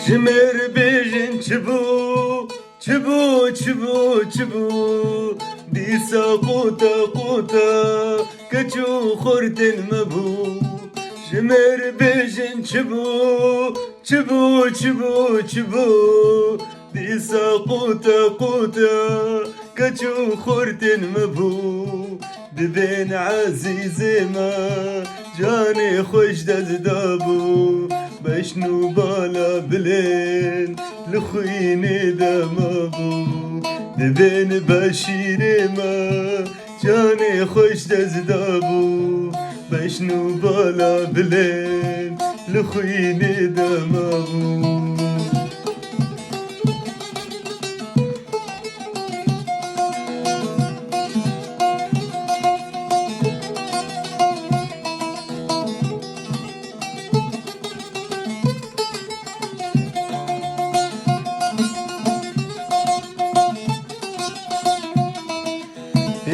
جمر بيجن چبو چبو چبو چبو دیسا قوتا قوتا کچو خوردن مبو جمر بيجن چبو چبو چبو چبو دیسا قوتا قوتا کچو خوردن مبو ببین عزیزی ما جانی خوش دزدابو بشنو بالا بلين لخويني دمابو ببين بشيري ما جاني خوش دزدابو بشنو بالا بلين لخويني دمابو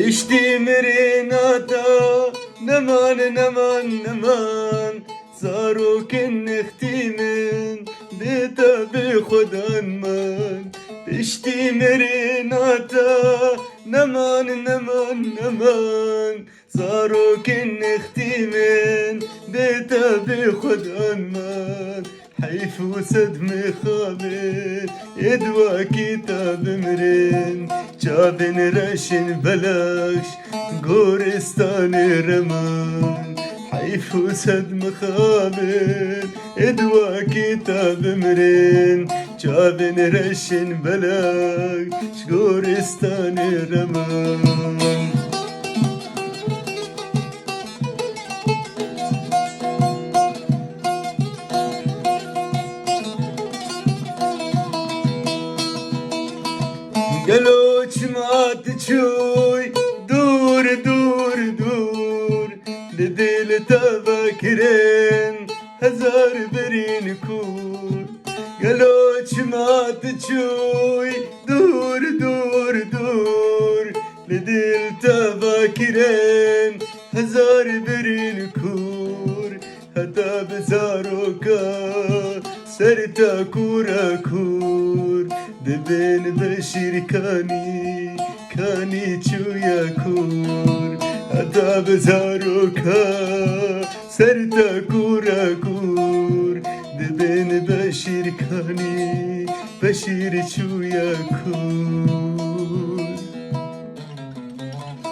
İşte merinata neman neman neman Zarokin nehtimin Dita bi khudan man İşte merinata neman neman neman Zarokin nehtimin Dita bi khudan man حيف وسد مخابن يدوى كتاب مرين جابن رشن بلاش قورستان رمان حيف وسد مخابن يدوى كتاب مرين جابن رشن بلاش قورستان رمان قالوا ما تشوي دور دور دور لديل تفكرين هزار برين كور قالوا ما تشوي دور دور دور لديل تفكرين هزار برين كور هتا بزاروكا سرتا كورا كور دبين بشير كاني چويا كور هتا بزاروكا سرتا كورا كور دبين بشير چويا كور